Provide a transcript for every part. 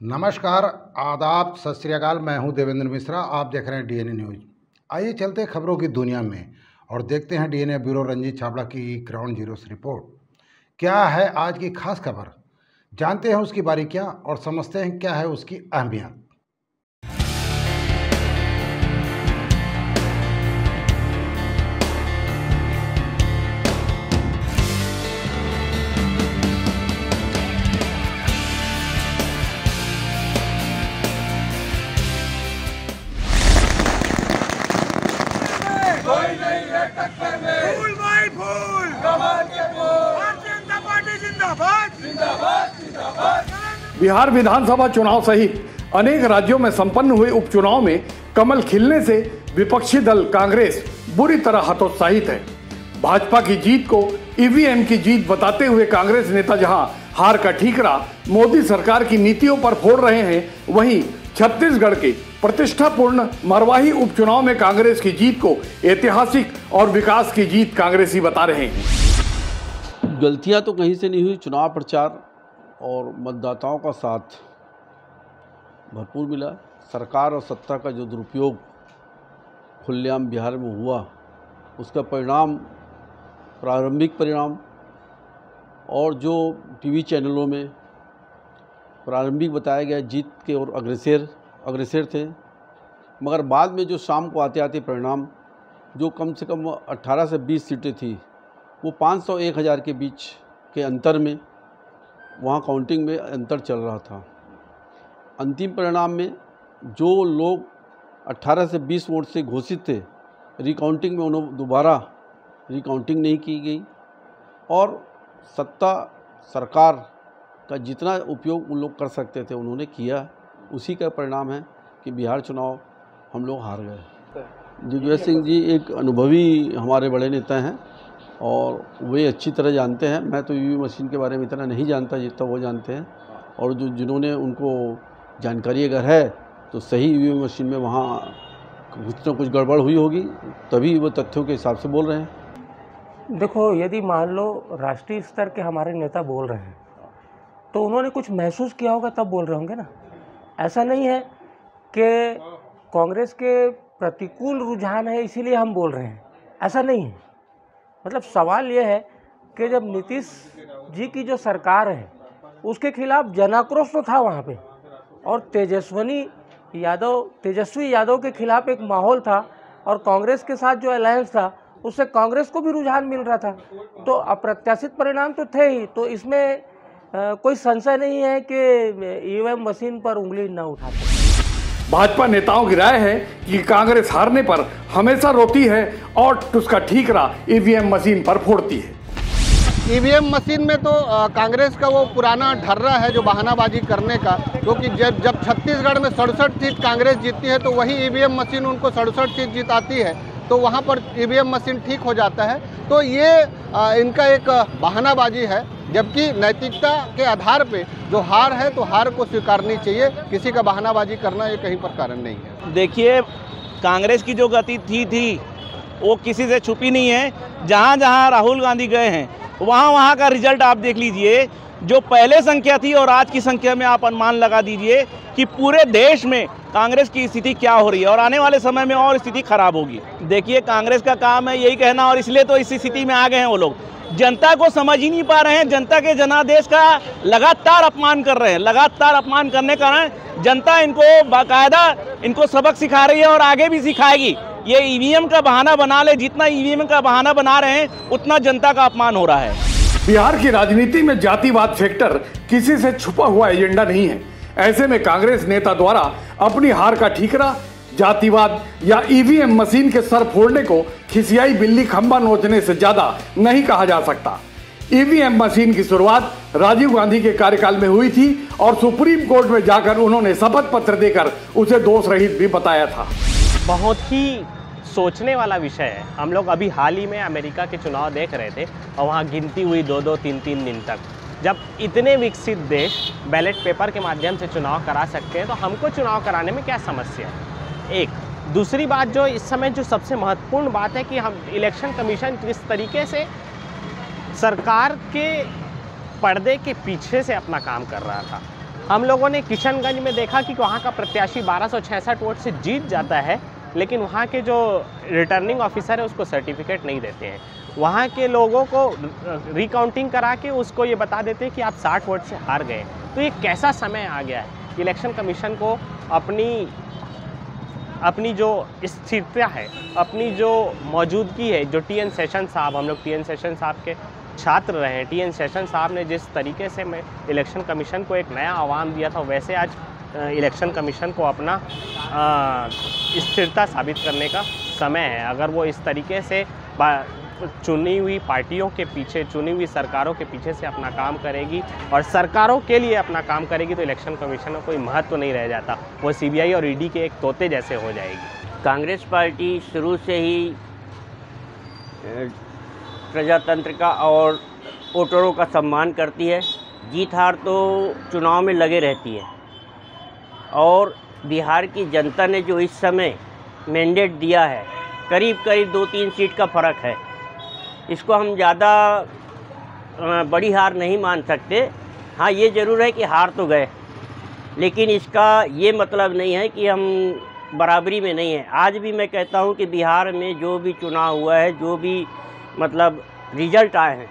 नमस्कार, आदाब, सत श्री अकाल। मैं हूं देवेंद्र मिश्रा। आप देख रहे हैं डीएनए न्यूज़। आइए चलते हैं खबरों की दुनिया में और देखते हैं डीएनए ब्यूरो रंजीत छाबड़ा की ग्राउंड जीरो से रिपोर्ट। क्या है आज की खास खबर, जानते हैं उसकी बारीकियां और समझते हैं क्या है उसकी अहमियत। कोई नहीं है टक्कर में, फूल भाई फूल, कमाल के फूल, भारतीय जनता पार्टी जिंदाबाद जिंदाबाद जिंदाबाद। बिहार विधानसभा चुनाव सहित अनेक राज्यों में संपन्न हुए उपचुनाव में कमल खिलने से विपक्षी दल कांग्रेस बुरी तरह हतोत्साहित है। भाजपा की जीत को ईवीएम की जीत बताते हुए कांग्रेस नेता जहां हार का ठीकरा मोदी सरकार की नीतियों पर फोड़ रहे हैं, वहीं छत्तीसगढ़ के प्रतिष्ठापूर्ण मरवाही उपचुनाव में कांग्रेस की जीत को ऐतिहासिक और विकास की जीत कांग्रेसी बता रहे हैं। गलतियां तो कहीं से नहीं हुई। चुनाव प्रचार और मतदाताओं का साथ भरपूर मिला। सरकार और सत्ता का जो दुरुपयोग खुलेआम बिहार में हुआ, उसका परिणाम, प्रारंभिक परिणाम और जो टीवी चैनलों में प्रारंभिक बताया गया जीत के और अग्रसर थे, मगर बाद में जो शाम को आते आते परिणाम, जो कम से कम 18 से 20 सीटें थी, वो 500-1000 के बीच के अंतर में वहाँ काउंटिंग में अंतर चल रहा था। अंतिम परिणाम में जो लोग 18 से 20 वोट से घोषित थे, रिकाउंटिंग में उन्होंने दोबारा रिकाउंटिंग नहीं की गई और सत्ता सरकार का जितना उपयोग उन लोग कर सकते थे उन्होंने किया। उसी का परिणाम है कि बिहार चुनाव हम लोग हार गए। दिग्विजय सिंह जी एक अनुभवी हमारे बड़े नेता हैं और वे अच्छी तरह जानते हैं। मैं तो ईवीएम मशीन के बारे में इतना नहीं जानता जितना वो जानते हैं, और जिन्होंने उनको जानकारी अगर है तो सही ईवीएम मशीन में वहाँ कुछ न कुछ गड़बड़ हुई होगी, तभी वो तथ्यों के हिसाब से बोल रहे हैं। देखो, यदि मान लो राष्ट्रीय स्तर के हमारे नेता बोल रहे हैं तो उन्होंने कुछ महसूस किया होगा तब बोल रहे होंगे ना। ऐसा नहीं है कि कांग्रेस के प्रतिकूल रुझान है इसीलिए हम बोल रहे हैं, ऐसा नहीं है। मतलब सवाल ये है कि जब नीतीश जी की जो सरकार है उसके खिलाफ जनाक्रोश तो था वहाँ पे, और तेजस्वी यादव के खिलाफ एक माहौल था, और कांग्रेस के साथ जो अलायंस था उससे कांग्रेस को भी रुझान मिल रहा था, तो अप्रत्याशित परिणाम तो थे ही। तो इसमें कोई संशय नहीं है कि ईवीएम मशीन पर उंगली न उठा सकते। भाजपा नेताओं की राय है कि कांग्रेस हारने पर हमेशा रोती है और उसका ठीकरा ईवीएम मशीन पर फोड़ती है। ईवीएम मशीन में तो कांग्रेस का वो पुराना ढर्रा है जो बहानाबाजी करने का, क्योंकि जब छत्तीसगढ़ में 67 सीट कांग्रेस जीतती है तो वही ईवीएम मशीन उनको 67 सीट जिताती है, तो वहाँ पर ईवीएम मशीन ठीक हो जाता है। तो ये इनका एक बहानाबाजी है, जबकि नैतिकता के आधार पे जो हार है तो हार को स्वीकारनी चाहिए। किसी का बहानाबाजी करना ये कहीं पर कारण नहीं है। देखिए, कांग्रेस की जो गति थी वो किसी से छुपी नहीं है। जहाँ जहाँ राहुल गांधी गए हैं वहाँ का रिजल्ट आप देख लीजिए। जो पहले संख्या थी और आज की संख्या में आप अनुमान लगा दीजिए कि पूरे देश में कांग्रेस की स्थिति क्या हो रही है, और आने वाले समय में और स्थिति खराब होगी। देखिए, कांग्रेस का काम है यही कहना, और इसलिए तो इस स्थिति में आ गए हैं वो लोग। जनता को समझ ही नहीं पा रहे हैं। जनता के जनादेश का लगातार अपमान कर रहे हैं। लगातार अपमान करने के कारण जनता इनको बाकायदा इनको सबक सिखा रही है और आगे भी सिखाएगी। ये ईवीएम का बहाना बना ले, जितना ईवीएम का बहाना बना रहे हैं उतना जनता का अपमान हो रहा है। बिहार की राजनीति में जातिवाद फैक्टर किसी से छुपा हुआ एजेंडा नहीं है। ऐसे में कांग्रेस नेता द्वारा अपनी हार का ठीकरा जातिवाद या ईवीएम मशीन के सर फोड़ने को खिसियाई बिल्ली खंबा नोचने से ज्यादा नहीं कहा जा सकता। ईवीएम मशीन की शुरुआत राजीव गांधी के कार्यकाल में हुई थी और सुप्रीम कोर्ट में जाकर उन्होंने शपथ पत्र देकर उसे दोष रहित भी बताया था। बहुत ही सोचने वाला विषय है। हम लोग अभी हाल ही में अमेरिका के चुनाव देख रहे थे और वहाँ गिनती हुई 2-2, 3-3 दिन तक। जब इतने विकसित देश बैलेट पेपर के माध्यम से चुनाव करा सकते हैं तो हमको चुनाव कराने में क्या समस्या है। एक दूसरी बात जो इस समय जो सबसे महत्वपूर्ण बात है कि हम इलेक्शन कमीशन किस तरीके से सरकार के पर्दे के पीछे से अपना काम कर रहा था। हम लोगों ने किशनगंज में देखा कि वहाँ का प्रत्याशी 1266 वोट से जीत जाता है, लेकिन वहाँ के जो रिटर्निंग ऑफिसर है उसको सर्टिफिकेट नहीं देते हैं। वहाँ के लोगों को रिकाउंटिंग करा के उसको ये बता देते हैं कि आप 60 वोट से हार गए। तो ये कैसा समय आ गया है। इलेक्शन कमीशन को अपनी जो स्थिरता है, अपनी जो मौजूदगी है, जो टी.एन. सेशन साहब, हम लोग टी.एन. सेशन साहब के छात्र रहे हैं, टी.एन. सेशन साहब ने जिस तरीके से मैं इलेक्शन कमीशन को एक नया आह्वान दिया था, वैसे आज इलेक्शन कमीशन को अपना स्थिरता साबित करने का समय है। अगर वो इस तरीके से चुनी हुई पार्टियों के पीछे, चुनी हुई सरकारों के पीछे से अपना काम करेगी और सरकारों के लिए अपना काम करेगी, तो इलेक्शन कमीशन का कोई महत्व नहीं रह जाता। वो सीबीआई और ईडी के एक तोते जैसे हो जाएगी। कांग्रेस पार्टी शुरू से ही प्रजातंत्र का और वोटरों का सम्मान करती है। जीत हार तो चुनाव में लगे रहती है और बिहार की जनता ने जो इस समय मैंडेट दिया है, करीब करीब 2-3 सीट का फ़र्क है। इसको हम ज़्यादा बड़ी हार नहीं मान सकते। हाँ, ये ज़रूर है कि हार तो गए, लेकिन इसका ये मतलब नहीं है कि हम बराबरी में नहीं है। आज भी मैं कहता हूँ कि बिहार में जो भी चुनाव हुआ है, जो भी मतलब रिजल्ट आए हैं,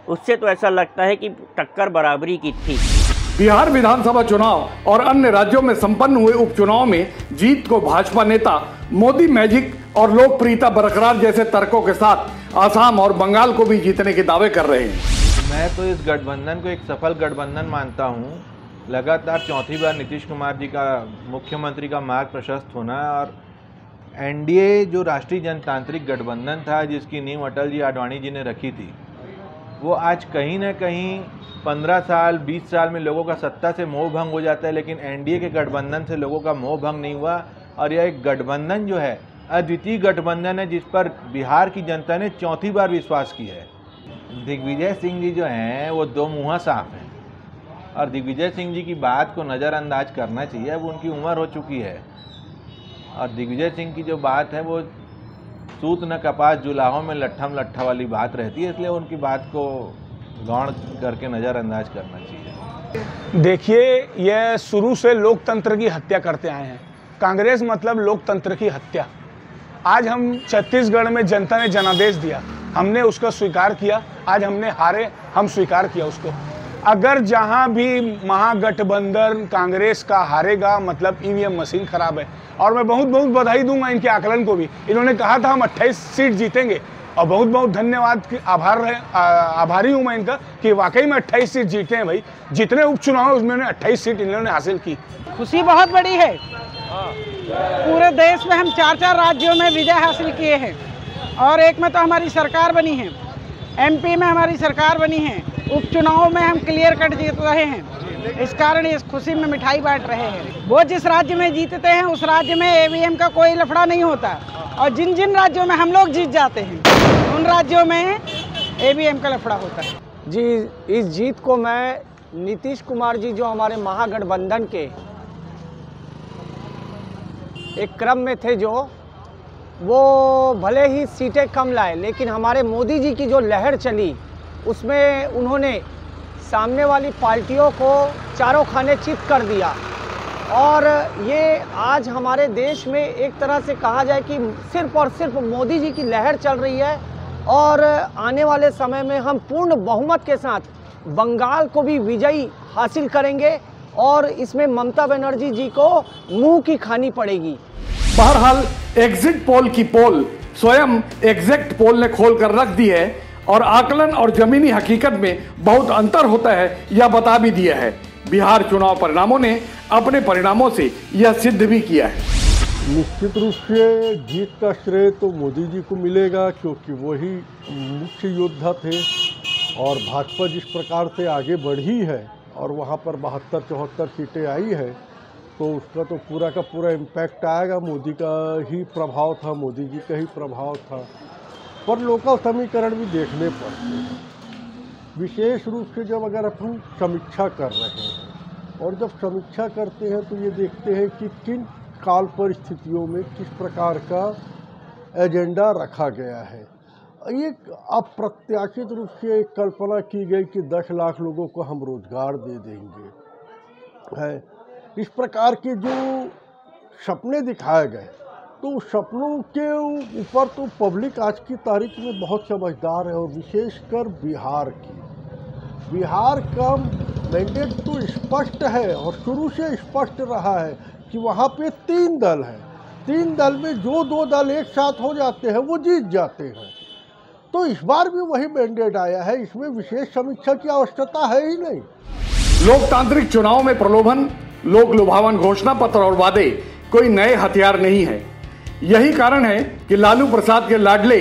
उससे तो ऐसा लगता है कि टक्कर बराबरी की थी। बिहार विधानसभा चुनाव और अन्य राज्यों में संपन्न हुए उपचुनाव में जीत को भाजपा नेता मोदी मैजिक और लोकप्रियता बरकरार जैसे तर्कों के साथ आसाम और बंगाल को भी जीतने के दावे कर रहे हैं। मैं तो इस गठबंधन को एक सफल गठबंधन मानता हूं। लगातार चौथी बार नीतीश कुमार जी का मुख्यमंत्री का मार्ग प्रशस्त होना और एनडीए जो राष्ट्रीय जनतांत्रिक गठबंधन था, जिसकी नींव अटल जी आडवाणी जी ने रखी थी, वो आज कहीं ना कहीं 15 साल 20 साल में लोगों का सत्ता से मोह भंग हो जाता है, लेकिन एनडीए के गठबंधन से लोगों का मोह भंग नहीं हुआ। और यह एक गठबंधन जो है अद्वितीय गठबंधन है, जिस पर बिहार की जनता ने चौथी बार विश्वास की है। दिग्विजय सिंह जी जो हैं वो दो मुँहा साफ हैं और दिग्विजय सिंह जी की बात को नज़रअंदाज करना चाहिए। अब उनकी उम्र हो चुकी है और दिग्विजय सिंह की जो बात है वो सूत न कपास जुलाहों में लट्ठम लट्ठा वाली बात रहती है, इसलिए उनकी बात को गौण करके नज़रअंदाज करना चाहिए। देखिए, यह शुरू से लोकतंत्र की हत्या करते आए हैं। कांग्रेस मतलब लोकतंत्र की हत्या। आज हम छत्तीसगढ़ में जनता ने जनादेश दिया, हमने उसका स्वीकार किया। आज हमने हारे, हम स्वीकार किया उसको। अगर जहां भी महागठबंधन कांग्रेस का हारेगा, मतलब ईवीएम मशीन खराब है। और मैं बहुत बहुत बधाई दूंगा इनके आकलन को भी। इन्होंने कहा था हम 28 सीट जीतेंगे और बहुत बहुत धन्यवाद, आभारी हूं मैं इनका कि वाकई में 28 सीट जीते हैं। भाई, जितने उपचुनाव है उसमें 28 सीट इन्होंने हासिल की। खुशी बहुत बड़ी है। पूरे देश में हम 4-4 राज्यों में विजय हासिल किए हैं और एक में तो हमारी सरकार बनी है, एमपी में हमारी सरकार बनी है, उपचुनाव में हम क्लियर कट जीत रहे हैं। इस कारण इस खुशी में मिठाई बांट रहे हैं। वो जिस राज्य में जीतते हैं उस राज्य में ईवीएम का कोई लफड़ा नहीं होता और जिन जिन राज्यों में हम लोग जीत जाते हैं उन राज्यों में ईवीएम का लफड़ा होता है। जी, इस जीत को मैं नीतीश कुमार जी जो हमारे महागठबंधन के एक क्रम में थे, जो वो भले ही सीटें कम लाए, लेकिन हमारे मोदी जी की जो लहर चली उसमें उन्होंने सामने वाली पार्टियों को चारों खाने चित कर दिया। और ये आज हमारे देश में एक तरह से कहा जाए कि सिर्फ और सिर्फ मोदी जी की लहर चल रही है और आने वाले समय में हम पूर्ण बहुमत के साथ बंगाल को भी विजयी हासिल करेंगे और इसमें ममता बनर्जी जी को मुंह की खानी पड़ेगी। बहरहाल एग्जिट पोल की पोल स्वयं एग्जैक्ट पोल ने खोल कर रख दी है और आकलन और जमीनी हकीकत में बहुत अंतर होता है यह बता भी दिया है। बिहार चुनाव परिणामों ने अपने परिणामों से यह सिद्ध भी किया है। निश्चित रूप से जीत का श्रेय तो मोदी जी को मिलेगा, क्योंकि वही मुख्य योद्धा थे और भाजपा जिस प्रकार से आगे बढ़ी है और वहाँ पर 72-74 सीटें आई है, तो उसका तो पूरा का पूरा इम्पैक्ट आएगा। मोदी का ही प्रभाव था, मोदी जी का ही प्रभाव था। पर लोकल समीकरण भी देखने पड़ते हैं, विशेष रूप से जब अगर अपन समीक्षा कर रहे हैं और जब समीक्षा करते हैं तो ये देखते हैं कि किन काल परिस्थितियों में किस प्रकार का एजेंडा रखा गया है। एक अप्रत्याशित रूप से एक कल्पना की गई कि 10 लाख लोगों को हम रोजगार दे देंगे है। इस प्रकार के जो सपने दिखाए गए, तो सपनों के ऊपर तो पब्लिक आज की तारीख में बहुत समझदार है, और विशेषकर बिहार का मैंडेट तो स्पष्ट है और शुरू से स्पष्ट रहा है कि वहाँ पे 3 दल हैं। 3 दल में जो 2 दल एक साथ हो जाते हैं वो जीत जाते हैं। तो इस बार भी वही मैंडेट आया है, इसमें विशेष समीक्षा की आवश्यकता है ही नहीं। लोकतांत्रिक चुनाव में प्रलोभन, लोक लुभावन घोषणा पत्र और वादे कोई नए हथियार नहीं है। यही कारण है कि लालू प्रसाद के लाडले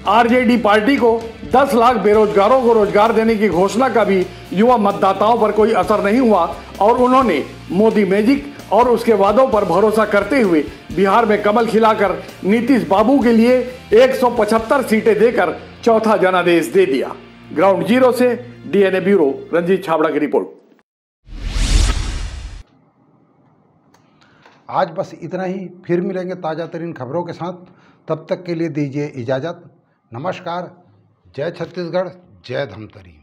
आरजेडी पार्टी को 10 लाख बेरोजगारों को रोजगार देने की घोषणा का भी युवा मतदाताओं पर कोई असर नहीं हुआ, और उन्होंने मोदी मैजिक और उसके वादों पर भरोसा करते हुए बिहार में कमल खिलाकर नीतीश बाबू के लिए 175 सीटें देकर चौथा जनादेश दे दिया। ग्राउंड जीरो से डीएनए ब्यूरो रंजीत छाबड़ा की रिपोर्ट। आज बस इतना ही, फिर मिलेंगे ताज़ा तरीन खबरों के साथ। तब तक के लिए दीजिए इजाज़त। नमस्कार। जय छत्तीसगढ़, जय धमतरी।